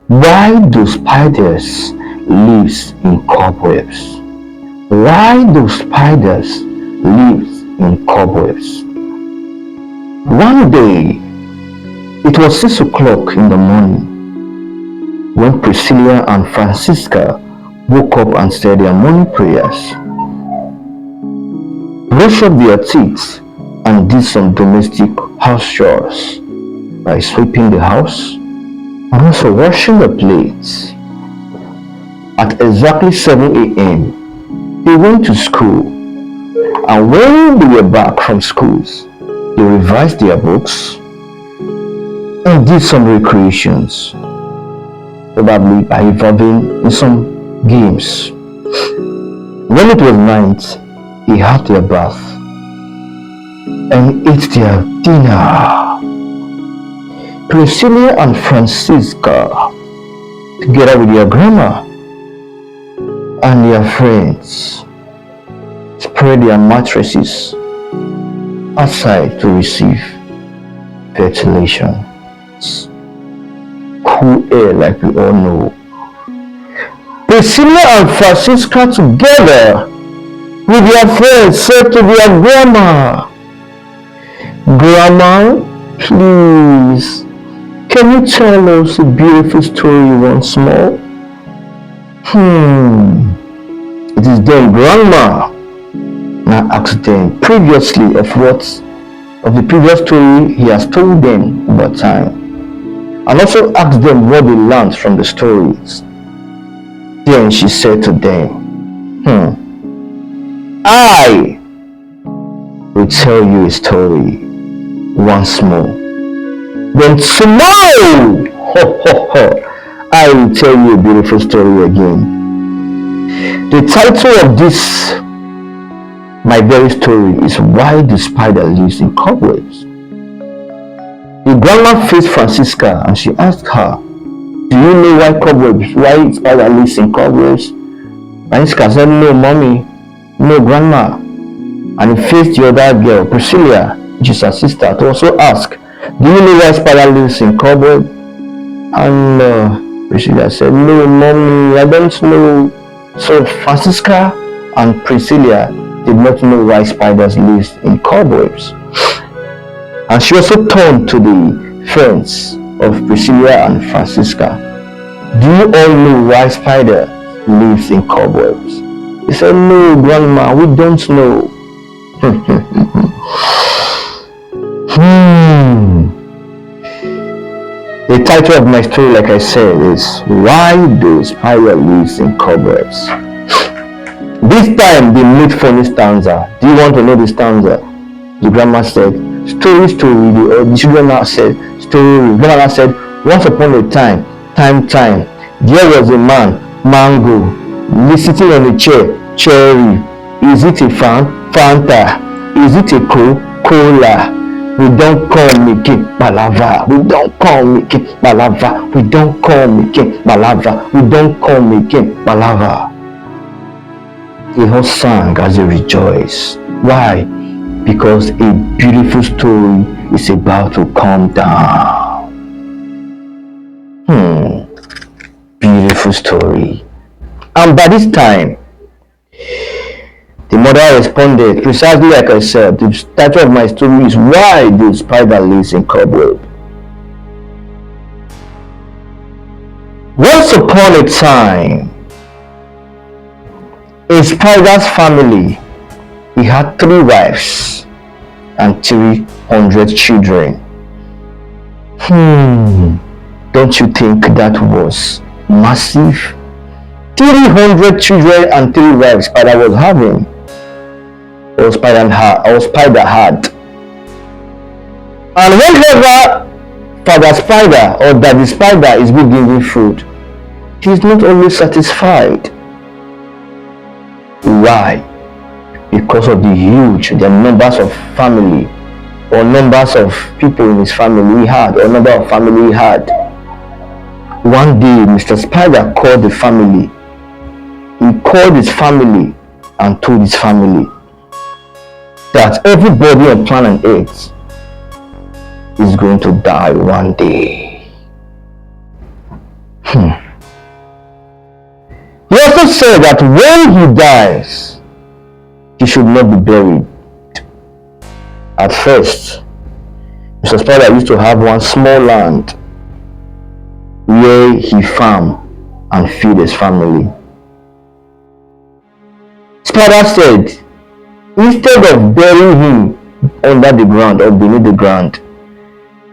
Why do spiders live in cobwebs? Why do spiders live in cobwebs? One day, it was 6 o'clock in the morning when Priscilla and Francisca woke up and said their morning prayers, brushed up their teeth, and did some domestic house chores by sweeping the house and also washing the plates. At exactly 7 a.m., they went to school, and when they were back from schools, they revised their books and did some recreations, probably by involving in some games. When it was night, they had their bath and ate their dinner. Priscilla and Francisca, together with their grandma and their friends, spread their mattresses outside to receive ventilation. Cool air, like we all know. Priscilla and Francisca, together with their friends, said to their grandma, "Grandma, please, can you tell us a beautiful story once more?" It is then Grandma now asked them previously of the previous story he has told them over time, and also asked them what they learned from the stories. Then she said to them, "I will tell you a story once more. Then tomorrow, I will tell you a beautiful story again." The title of this, my very story, is "Why the Spider Lives in Cobwebs." The grandma faced Francisca and she asked her, "Do you know why spider lives in cobwebs?" Francisca said, "No, mommy, no, grandma." And he faced the other girl, Priscilla, which is her sister, to also ask, "Do you know why spider lives in cobweb?" And Priscilla said, "No, mommy, I don't know." So Francisca and Priscilla did not know why spiders live in cobwebs. And she also turned to the friends of Priscilla and Francisca. "Do you all know why spider lives in cobwebs?" They said, "No, grandma, we don't know." The title of my story, like I said, is "Why do Spider Lives in Cobwebs?" This time they made funny stanza. Do you want to know the stanza? The grandma said, "Story, story." The children now said, "Story." The grandma said, "Once upon a time, there was a man, mango, sitting on a chair, cherry. Is it a Fanta? Is it a cola? We don't call me King Balava. We don't call me King Balava. We don't call me King Balava. We don't call me King Balava." They all sang as they rejoiced. Why? Because a beautiful story is about to come down. Beautiful story. And by this time, the mother responded precisely like I said. The title of my story is "Why the Spider Lives in Cobweb." Once upon a time, in Spider's family, he had 3 wives and 300 children. Don't you think that was massive? 300 children and 3 wives Spider was having. Or Spider had. And whenever Father Spider or Daddy Spider is giving food, he is not always satisfied. Why? Because of the numbers of family or numbers of people in his family he had, or number of family he had. One day, Mr. Spider called the family. He called his family and told his family that everybody on planet Earth is going to die one day. also said that when he dies, he should not be buried. At first, Mr. Spider used to have one small land where he farmed and feed his family. Spider said, instead of burying him under the ground or beneath the ground,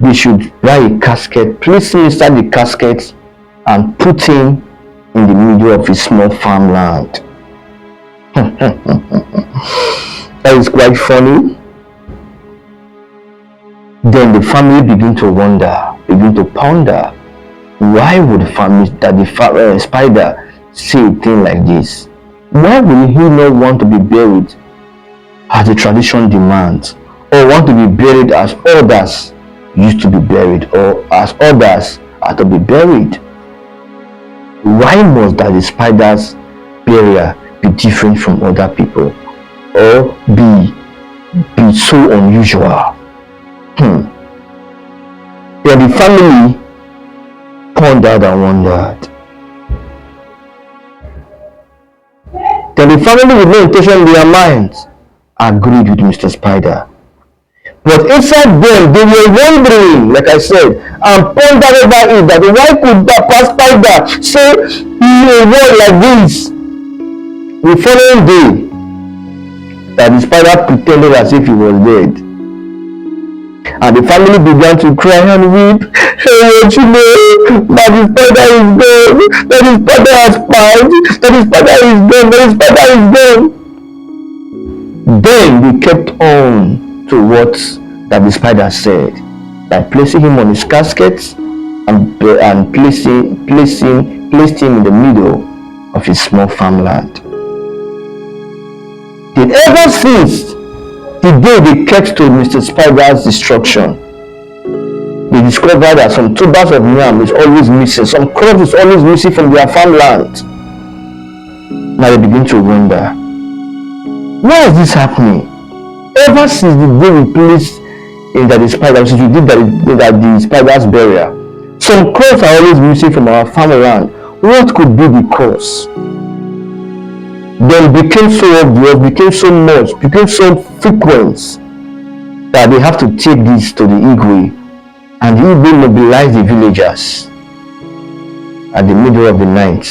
they should buy a casket, place him inside the casket, and put him in the middle of his small farmland. That is quite funny. Then the family begin to wonder, begin to ponder, why would the family that the spider say a thing like this? Why would he not want to be buried as the tradition demands, or want to be buried as others used to be buried, or as others are to be buried? Why must that the spider's burial be different from other people, or be so unusual? Then the family pondered and wondered. Then the family, with no intention in their minds, agreed with Mr. Spider. But inside them, they were wondering, like I said, and pondered over it, that why could that Spider say a word like this? The following day, that the spider pretended as if he was dead. And the family began to cry and weep. Hey, won't you know that the spider is gone? That the spider has died? That the spider is gone? That the spider is gone? Then they kept on to what that the spider said, by placing him on his casket and placed him in the middle of his small farmland. Then ever since the day they kept to Mr. Spider's destruction, they discovered that some tubers of yam is always missing, some crops is always missing from their farmland. Now they begin to wonder, why is this happening? Ever since the day we placed in that the spider, since we did that the spider's burial, some crops are always missing from our farmland. What could be the cause? Then became so obvious, became so much, became so frequent that they have to take this to the Igwe, and the Igwe mobilize the villagers at the middle of the night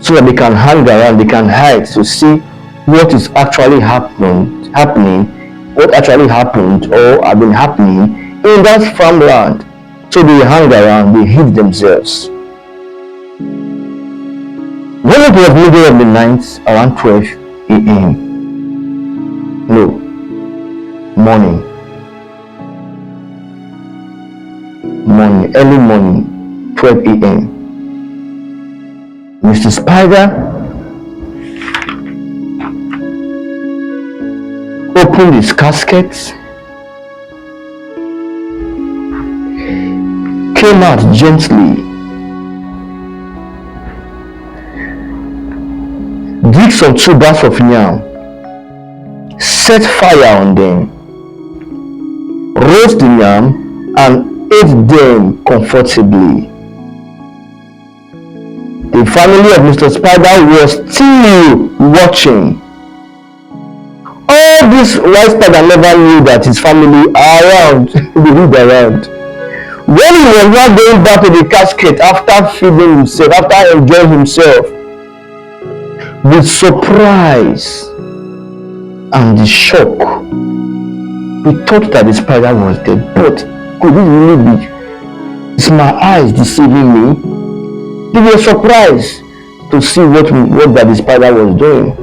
so that they can hang around, they can hide to see what is actually happening, what actually happened or have been happening in that farmland. So they hang around, they hid themselves. When it was middle of the night, around 12 a.m. No, early morning, 12 a.m. Mr. Spider opened his casket, came out gently, dig some tubers of yam, set fire on them, roast the yam, and ate them comfortably. The family of Mr. Spider was still watching. All this white spider never knew that his family are around. They lived around. When he was now going back to the casket after feeding himself, after enjoying himself, with surprise and the shock, he thought that the spider was dead. But could it really be? Is my eyes deceiving me? They were surprised to see what that the spider was doing.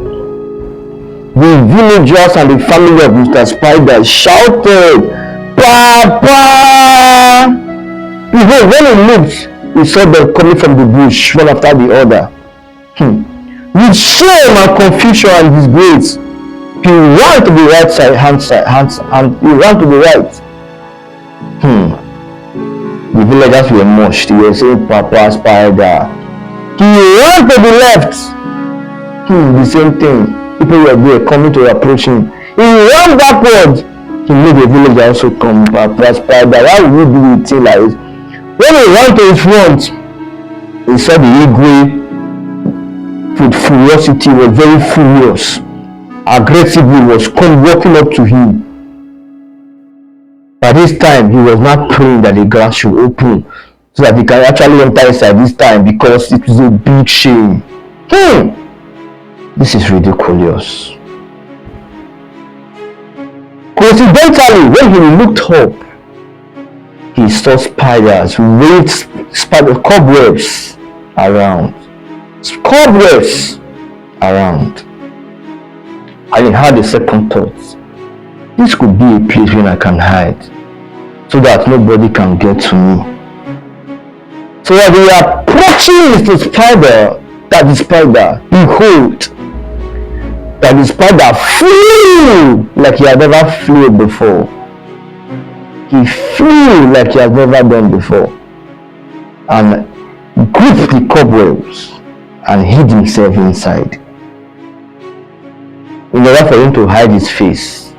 The villagers and the family of Mr. Spider shouted, "Papa!" Behold, when he looked, he saw them coming from the bush, one after the other. With shame and confusion and disgrace, he ran to the right side, and he ran to the right. The villagers were mushed. They were saying, "Papa Spider." He ran to the left. The same thing. People were there coming to approach him. He ran backward. He made the villager also come. "Papa Spider, why would you do it like this?" When he ran to his front, he saw the Igwe with furiosity, was very furious, aggressively was come walking up to him. By this time, he was not praying that the ground should open so that he can actually enter inside this time, because it was a big shame. This is ridiculous. Coincidentally, when he looked up, he saw spiders, cobwebs around. Cobwebs around. And he had a second thought. This could be a place where I can hide, so that nobody can get to me. So as we are approaching Mr. Spider, behold, that the spider flew like he had never flew before. He flew like he had never done before, and gripped the cobwebs and hid himself inside, in order for him to hide his face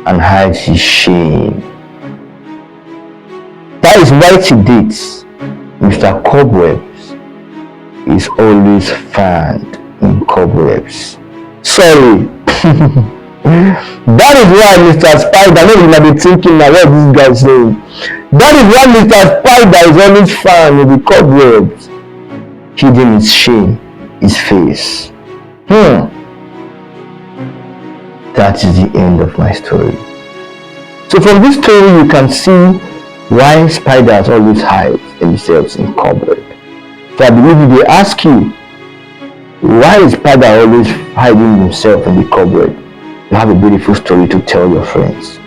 and hide his shame. That is why to date, Mr. Cobwebs is always found in cobwebs. Sorry. That is why Mr. Spider, I know you might be thinking now what this guy is saying. That is why Mr. Spider is always found in the cobwebs, hiding his shame, his face. That is the end of my story. So from this story you can see why spiders always hide themselves in cobwebs. So I believe if they ask you, why is spider always hiding himself in the cobweb, you have a beautiful story to tell your friends.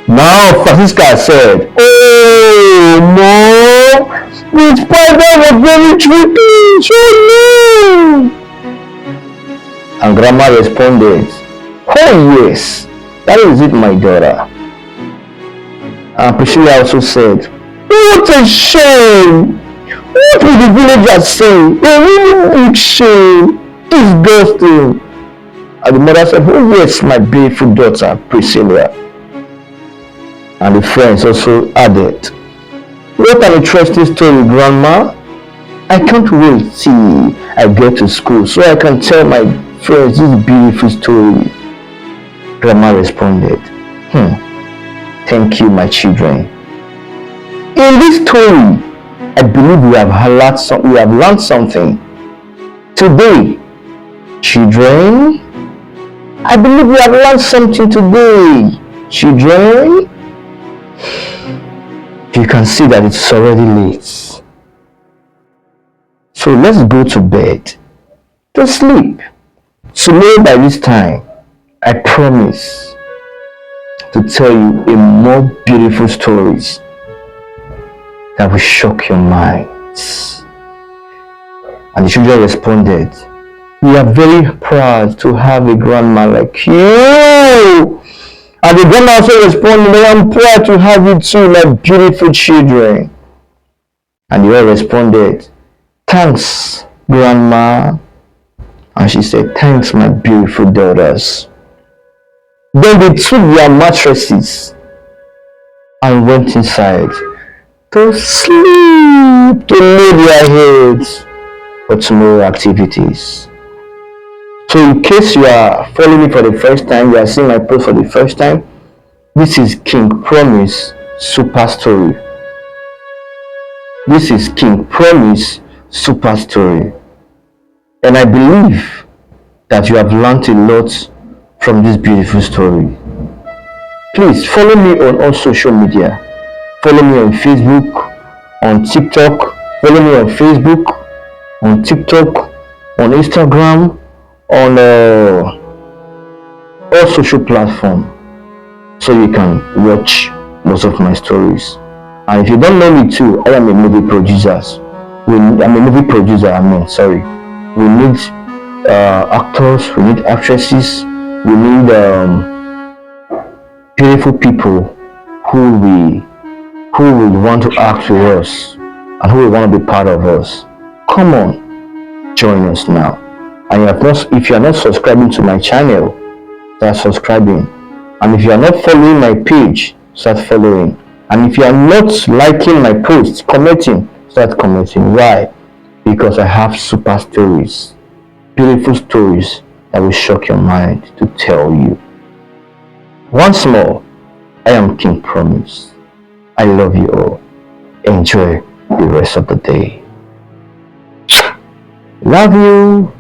Now Francisca said, "Oh no, the spider was very tricky, so no." And Grandma responded, "Oh yes, that is it, my daughter." And Priscilla also said, "What a shame! What will the villagers say? A really big shame, disgusting." And the mother said, "Oh yes, my beautiful daughter, Priscilla." And the friends also added, "What an interesting story, Grandma. I can't wait till I get to school so I can tell my friends this beautiful story." Grandma responded, "Thank you, my children. In this story, I believe we have learned something today. Children, I believe we have learned something today. Children, you can see that it's already late. So let's go to bed, to sleep. Tomorrow by this time, I promise to tell you a more beautiful stories that will shock your minds." And the children responded, "We are very proud to have a grandma like you." And the grandma also responded, "I am proud to have you too, my beautiful children." And they all responded, "Thanks, Grandma." And she said, "Thanks, my beautiful daughters." Then they took their mattresses and went inside to sleep, to lay their heads for tomorrow activities. So in case you are following me for the first time, you are seeing my post for the first time, this is King Promise Super Story. This is King Promise Super Story. And I believe that you have learned a lot from this beautiful story. Please follow me on all social media. Follow me on Facebook, on TikTok. Follow me on Facebook, on TikTok, on Instagram, on all social platforms, so you can watch most of my stories. And if you don't know me too, I am a movie producer. We need actors, we need actresses, we need beautiful people who will want to act with us and who will want to be part of us. Come on, join us now. And if you are not subscribing to my channel, start subscribing. And if you are not following my page, start following. And if you are not liking my posts, commenting, start commenting. Why? because I have super stories, beautiful stories that will shock your mind to tell you. Once more, I am King Promise. I love you all. Enjoy the rest of the day. Love you.